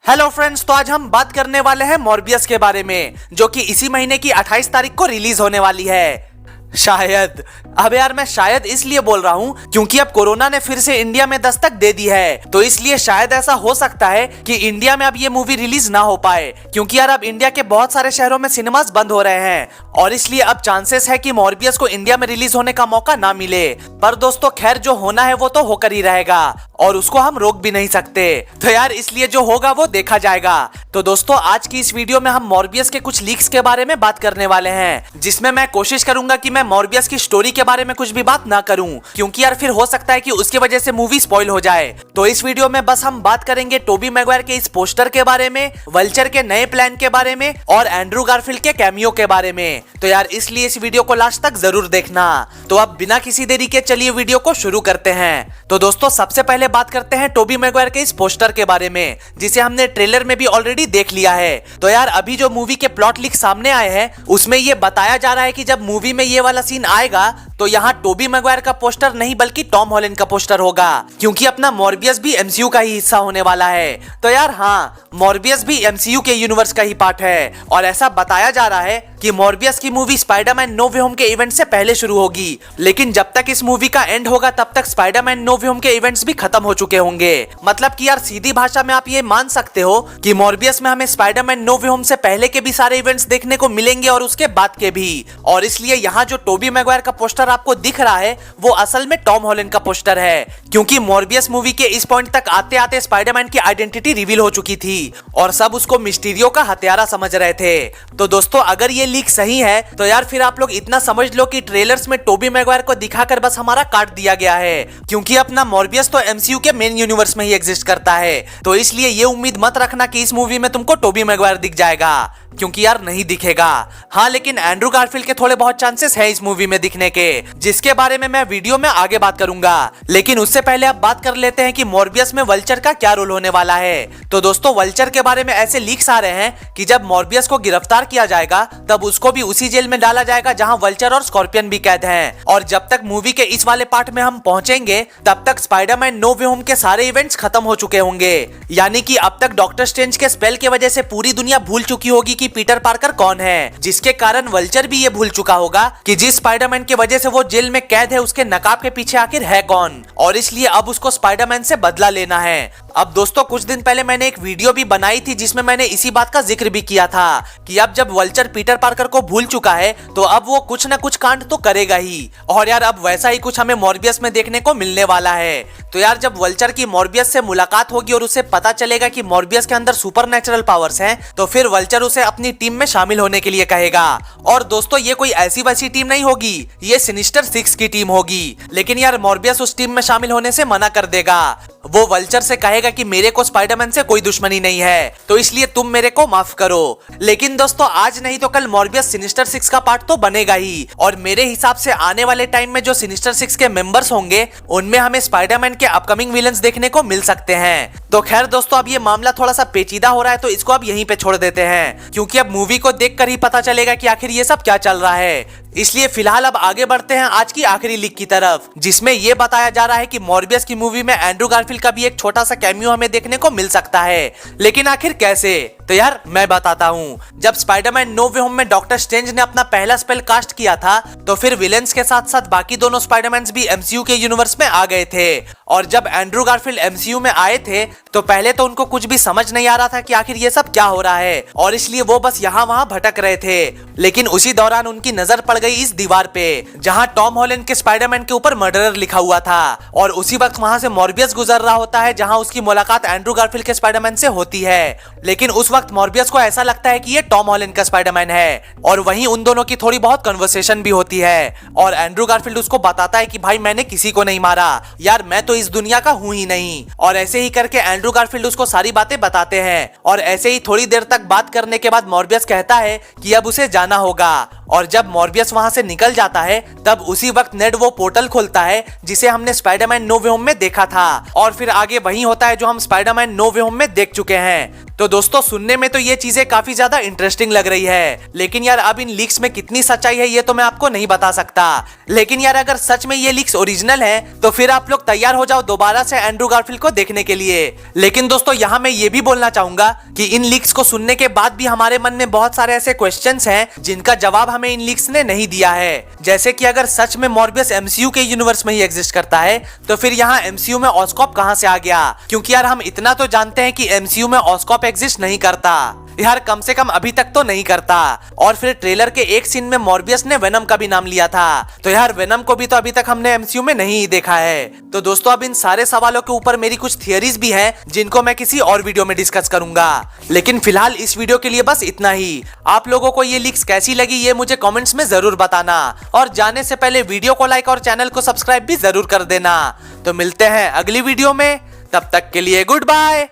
Hello friends, तो आज हम बात करने वाले हैं मॉर्बियस के बारे में, जो कि इसी महीने की 28 तारीख को रिलीज होने वाली है। शायद, अब यार मैं शायद इसलिए बोल रहा हूँ क्योंकि अब कोरोना ने फिर से इंडिया में दस्तक दे दी है, तो इसलिए शायद ऐसा हो सकता है कि इंडिया में अब ये मूवी रिलीज ना हो पाए, क्योंकि यार अब इंडिया के बहुत सारे शहरों में सिनेमास बंद हो रहे हैं और इसलिए अब चांसेस है कि मॉर्बियस को इंडिया में रिलीज होने का मौका ना मिले। पर दोस्तों खैर, जो होना है वो तो होकर ही रहेगा और उसको हम रोक भी नहीं सकते, तो यार इसलिए जो होगा वो देखा जाएगा। तो दोस्तों आज की इस वीडियो में हम मॉर्बियस के कुछ लीक्स के बारे में बात करने वाले हैं, जिसमें मैं कोशिश करूंगा कि मैं मॉर्बियस की स्टोरी के बारे में कुछ भी बात ना करूं, क्योंकि यार फिर हो सकता है कि उसकी वजह से मूवी स्पॉइल हो जाए। तो इस वीडियो में बस हम बात करेंगे टोबी मैगवायर के इस पोस्टर के बारे में, वल्चर के नए प्लान के बारे में और एंड्रू गारफील्ड के कैमियो के बारे में। तो यार इसलिए इस वीडियो को लास्ट तक जरूर देखना। तो अब बिना किसी देरी के चलिए वीडियो को शुरू करते हैं। तो दोस्तों सबसे पहले बात करते हैं टोबी मैगवायर के इस पोस्टर के बारे में, जिसे हमने ट्रेलर में भी ऑलरेडी देख लिया है। तो यार अभी जो मूवी के प्लॉट लीक सामने आए हैं उसमें ये बताया जा रहा है कि जब मूवी में ये वाला सीन आएगा तो यहाँ टोबी मैगवायर का पोस्टर नहीं बल्कि टॉम हॉलैंड का पोस्टर होगा, क्योंकि अपना मॉर्बियस भी एमसीयू का ही हिस्सा होने वाला है। तो यार हाँ, मॉर्बियस भी एमसीयू के यूनिवर्स का ही पार्ट है और ऐसा बताया जा रहा है कि मॉर्बियस की मूवी स्पाइडरमैन नो वे होम के इवेंट से पहले शुरू होगी, लेकिन जब तक इस मूवी का एंड होगा तब तक स्पाइडरमैन नो वे होम के इवेंट्स भी खत्म हो चुके होंगे। मतलब कि यार सीधी भाषा में आप ये मान सकते हो कि मॉर्बियस में हमें स्पाइडरमैन नो वे होम से पहले के भी सारे इवेंट्स देखने को मिलेंगे और उसके बाद के भी। और इसलिए यहाँ जो टोबी मैगवायर का पोस्टर आपको दिख रहा है वो असल में टॉम हॉलैंड का पोस्टर है, क्योंकि मॉर्बियस मूवी के इस पॉइंट तक आते आते स्पाइडरमैन की आइडेंटिटी रिवील हो चुकी थी और सब उसको मिस्टीरियो का हत्यारा समझ रहे थे। तो दोस्तों अगर ये लीक सही है तो यार फिर आप लोग इतना समझ लो कि ट्रेलर्स में टोबी मैगवायर को दिखाकर बस हमारा काट दिया गया है, क्योंकि अपना मॉर्बियस तो एमसीयू के मेन यूनिवर्स में ही एग्जिस्ट करता है। तो इसलिए ये उम्मीद मत रखना कि इस मूवी में तुमको टोबी मैगवायर दिख जाएगा, क्योंकि यार नहीं दिखेगा। हाँ, लेकिन एंड्रू गारफील्ड के थोड़े बहुत चांसेस हैं इस मूवी में दिखने के, जिसके बारे में मैं वीडियो में आगे बात करूंगा। लेकिन उससे पहले अब बात कर लेते हैं कि मॉर्बियस में वल्चर का क्या रोल होने वाला है। तो दोस्तों वल्चर के बारे में ऐसे लीक्स आ रहे हैं कि जब मॉर्बियस को गिरफ्तार किया जाएगा तब उसको भी उसी जेल में डाला जाएगा जहां वल्चर और स्कॉर्पियन भी कैद हैं। और जब तक मूवी के इस वाले पार्ट में हम पहुंचेंगे तब तक स्पाइडरमैन नो वे होम के सारे इवेंट्स खत्म हो चुके होंगे, यानी कि अब तक डॉक्टर स्ट्रेंज के स्पेल की वजह से पूरी दुनिया भूल चुकी होगी कि पीटर पार्कर कौन है, जिसके कारण वल्चर भी ये भूल चुका होगा कि जिस स्पाइडरमैन की वजह से वो जेल में कैद है उसके नकाब के पीछे आखिर है कौन, और इसलिए अब उसको स्पाइडरमैन से बदला लेना है। अब दोस्तों कुछ दिन पहले मैंने एक वीडियो भी बनाई थी जिसमें मैंने इसी बात का जिक्र भी किया था कि अब जब वल्चर पीटर पार्कर को भूल चुका है तो अब वो कुछ न कुछ कांड तो करेगा ही, और यार अब वैसा ही कुछ हमें मॉर्बियस में देखने को मिलने वाला है। तो यार जब वल्चर की मॉर्बियस से मुलाकात होगी और उसे पता चलेगा कि मॉर्बियस के अंदर सुपरनैचुरल पावर्स हैं, तो फिर वल्चर उसे अपनी टीम में शामिल होने के लिए कहेगा। और दोस्तों ये कोई ऐसी वैसी टीम नहीं होगी, ये सिनिस्टर 6 की टीम होगी। लेकिन यार मॉर्बियस उस टीम में शामिल होने से मना कर देगा। वो वल्चर से कहेगा कि मेरे को स्पाइडरमैन से कोई दुश्मनी नहीं है, तो इसलिए तुम मेरे को माफ करो। लेकिन दोस्तों आज नहीं तो कल मॉर्बियस सिनिस्टर 6 का पार्ट तो बनेगा ही, और मेरे हिसाब से आने वाले टाइम में जो सिनिस्टर 6 के मेंबर्स होंगे उनमें हमें स्पाइडरमैन के अपकमिंग विलन्स देखने को मिल सकते हैं। तो खैर दोस्तों अब ये मामला थोड़ा सा पेचीदा हो रहा है, तो इसको अब यहीं पे छोड़ देते हैं, क्योंकि अब मूवी को देखकर ही पता चलेगा कि आखिर ये सब क्या चल रहा है। इसलिए फिलहाल अब आगे बढ़ते हैं आज की आखिरी लीक की तरफ, जिसमें यह बताया जा रहा है कि मॉर्बियस की मूवी में एंड्रू गारफील्ड का भी एक छोटा सा कैमियो हमें देखने को मिल सकता है। लेकिन आखिर कैसे, तो यार मैं बताता हूँ। जब स्पाइडरमैन नो वे होम में डॉक्टर स्ट्रेंज ने अपना पहला स्पेल कास्ट किया था तो फिर विलेंस के साथ साथ बाकी दोनों स्पाइडरमैन्स भी एमसीयू के यूनिवर्स में आ गए थे। और जब एंड्रू गारफील्ड एमसीयू में आए थे तो पहले तो उनको कुछ भी समझ नहीं आ रहा था कि आखिर ये सब क्या हो रहा है, और इसलिए वो बस यहाँ वहाँ भटक रहे थे। लेकिन उसी दौरान उनकी नजर पड़ गई इस दीवार पे जहाँ टॉम हॉलैंड के स्पाइडरमैन के ऊपर मर्डरर लिखा हुआ था, और उसी वक्त वहां से मॉर्बियस गुजर रहा होता है जहाँ उसकी मुलाकात एंड्रू गारफील्ड के स्पाइडरमैन से होती है। लेकिन उस वक्त मॉर्बियस को ऐसा लगता है कि ये टॉम हॉलैंड का स्पाइडरमैन है, और वहीं उन दोनों की थोड़ी बहुत कन्वर्सेशन भी होती है, और एंड्रू गारफील्ड उसको बताता है कि भाई मैंने किसी को नहीं मारा यार, मैं तो इस दुनिया का हूं ही नहीं। और ऐसे ही करके एंड्रू गारफील्ड उसको सारी बातें बताते हैं, और ऐसे ही थोड़ी देर तक बात करने के बाद मॉर्बियस कहता है कि अब उसे जाना होगा, और जब मॉर्बियस वहां से निकल जाता है तब उसी वक्त नेड वो पोर्टल खोलता है जिसे हमने स्पाइडरमैन नो वे होम में देखा था, और फिर आगे वही होता है जो हम स्पाइडरमैन नो वे होम में देख चुके हैं। तो दोस्तों सुनने में तो ये चीजें काफी ज्यादा इंटरेस्टिंग लग रही है, लेकिन यार अब इन लीक्स में कितनी सच्चाई है ये तो मैं आपको नहीं बता सकता। लेकिन यार अगर सच में ये लीक्स ओरिजिनल है तो फिर आप लोग तैयार हो जाओ दोबारा से एंड्रू गारफील्ड को देखने के लिए। लेकिन दोस्तों यहाँ मैं ये भी बोलना चाहूंगा कि इन लीक्स को सुनने के बाद भी हमारे मन में बहुत सारे ऐसे क्वेश्चंस हैं जिनका जवाब हमें इन लीक्स ने नहीं दिया है। जैसे कि अगर सच में मॉर्बियस एमसीयू के यूनिवर्स में ही एग्जिस्ट करता है तो फिर यहाँ एमसीयू में ऑस्कॉप कहां से आ गया, क्योंकि यार हम इतना तो जानते हैं कि एमसीयू में ऑस्कॉप एग्जिस्ट नहीं करता यार, कम से कम अभी तक तो नहीं करता। और फिर ट्रेलर के एक सीन में मॉर्बियस ने वेनम का भी नाम लिया था, तो यार वेनम को भी तो अभी तक हमने एमसीयू में नहीं देखा है। तो दोस्तों अब इन सारे सवालों के ऊपर मेरी कुछ थियरीज भी हैं जिनको मैं किसी और वीडियो में डिस्कस करूंगा, लेकिन फिलहाल इस वीडियो के लिए बस इतना ही। आप लोगों को ये लीक्स कैसी लगी ये मुझे कमेंट्स में जरूर बताना, और जाने से पहले वीडियो को लाइक और चैनल को सब्सक्राइब भी जरूर कर देना। तो मिलते हैं अगली वीडियो में, तब तक के लिए गुड बाय,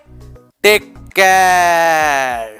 टेक केयर।